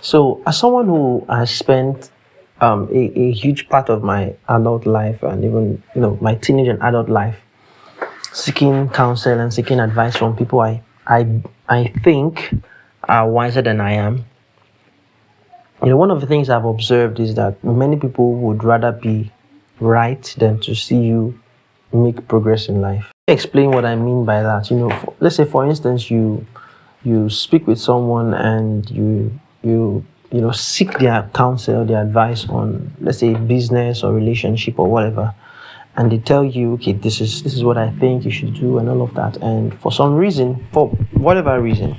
So, as someone who has spent a huge part of my adult life and even my teenage and adult life seeking counsel and seeking advice from people I think are wiser than I am. One of the things I've observed is that many people would rather be right than to see you make progress in life. Explain what I mean by that. Let's say for instance you speak with someone and you seek their counsel, their advice on, let's say, business or relationship or whatever, and they tell you, okay, this is what I think you should do and all of that, and for some reason, for whatever reason,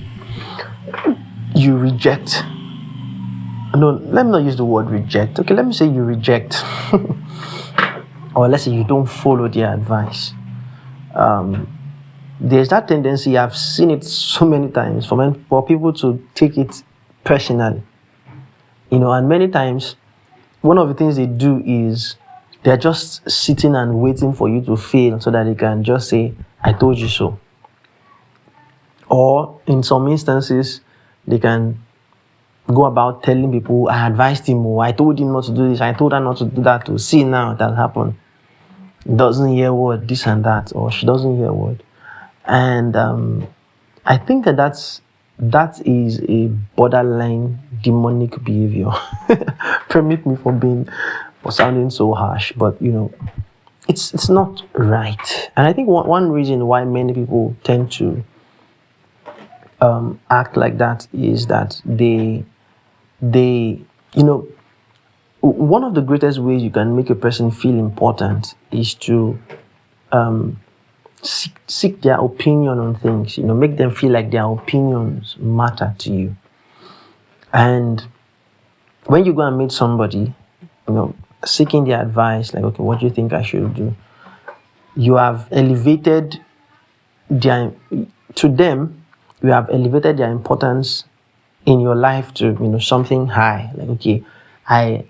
you reject. No, let me not use the word reject. Okay, let me say you reject, or let's say you don't follow their advice. There's that tendency, I've seen it so many times, for people to take it personally. And many times, one of the things they do is they're just sitting and waiting for you to fail so that they can just say, I told you so. Or in some instances, they can go about telling people, I advised him, or I told him not to do this, I told her not to do that, to see now that happened. Doesn't hear word, this and that, or she doesn't hear word. And I think that is a borderline demonic behavior. Permit me for sounding so harsh, but it's not right. And I think one reason why many people tend to act like that is that they one of the greatest ways you can make a person feel important is to seek their opinion on things, make them feel like their opinions matter to you. And when you go and meet somebody, seeking their advice, like, okay, what do you think I should do? You have elevated to them, you have elevated their importance in your life to, something high. Like, okay, I,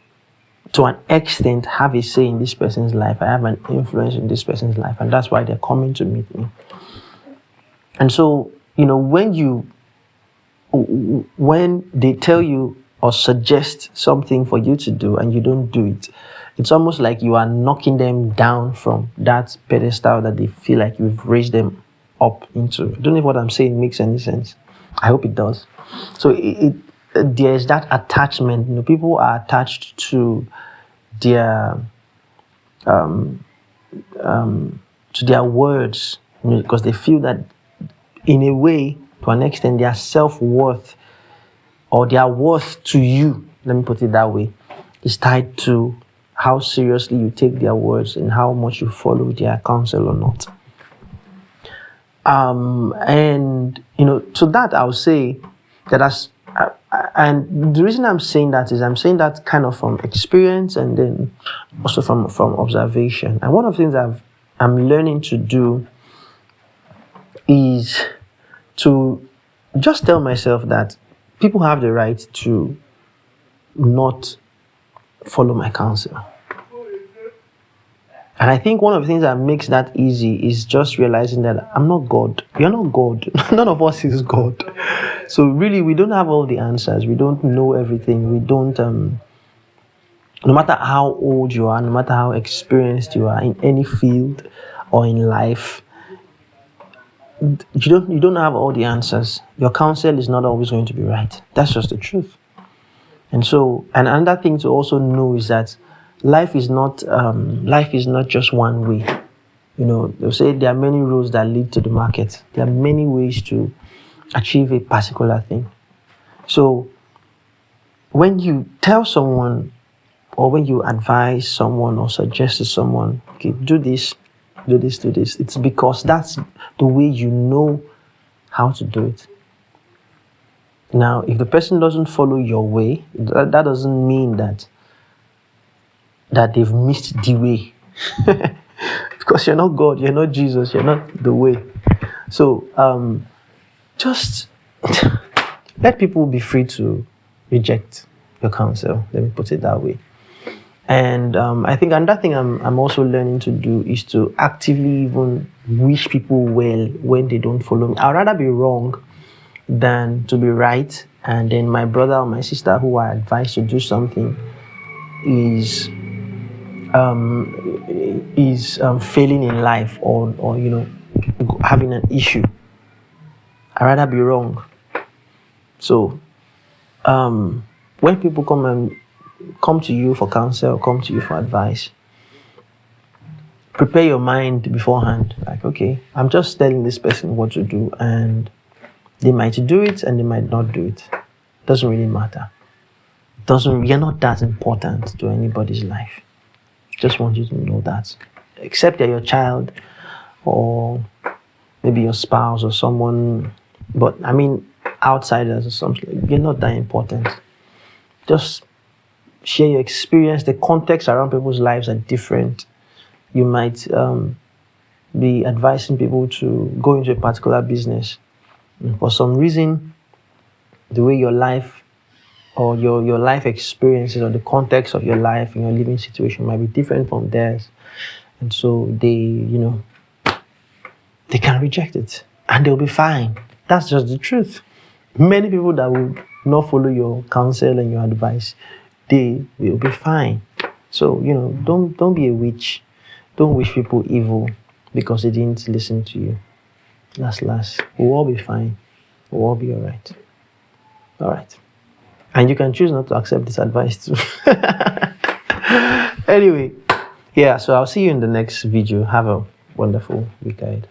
to an extent, have a say in this person's life. I have an influence in this person's life, and that's why they're coming to meet me. And so, when they tell you or suggest something for you to do and you don't do it, it's almost like you are knocking them down from that pedestal that they feel like you've raised them up into. I don't know if what I'm saying makes any sense. I hope it does. So there is that attachment. People are attached to their words, because they feel that, in a way, to an extent, their self-worth or their worth to you, let me put it that way, is tied to how seriously you take their words and how much you follow their counsel or not. And to that, I'll say that and the reason I'm saying that is I'm saying that kind of from experience and then also from observation. And one of the things I'm learning to do is to just tell myself that people have the right to not follow my counsel. And I think one of the things that makes that easy is just realizing that I'm not God. You're not God. None of us is God. So really, we don't have all the answers. We don't know everything. We don't, no matter how old you are, no matter how experienced you are in any field or in life, you don't have all the answers. Your counsel is not always going to be right. That's just the truth. And so, and another thing to also know is that life is not just one way. They'll say there are many roads that lead to the market. There are many ways to achieve a particular thing. So when you tell someone, or when you advise someone or suggest to someone, okay, do this, it's because that's the way you know how to do it. Now, if the person doesn't follow your way, that doesn't mean that they've missed the way. Because you're not God, you're not Jesus, you're not the way. So just let people be free to reject your counsel. Let me put it that way. And I think another thing I'm also learning to do is to actively even wish people well when they don't follow me. I'd rather be wrong than to be right and then my brother or my sister who I advise to do something is failing in life, or having an issue, I'd rather be wrong. So when people come to you for counsel, or come to you for advice, prepare your mind beforehand. Like, okay, I'm just telling this person what to do, and they might do it and they might not do it. Doesn't really matter. You're not that important to anybody's life. Just want you to know that. Except that your child, or maybe your spouse or someone, but I mean outsiders or something, you're not that important. Just share your experience. The context around people's lives are different. You might be advising people to go into a particular business. For some reason, the way your life or your life experiences, or the context of your life and your living situation might be different from theirs. And so they can reject it and they'll be fine. That's just the truth. Many people that will not follow your counsel and your advice, they will be fine. So, don't be a witch. Don't wish people evil because they didn't listen to you. Last. We'll all be fine. We'll all be all right. All right. And you can choose not to accept this advice too. Anyway, yeah, so I'll see you in the next video. Have a wonderful week ahead.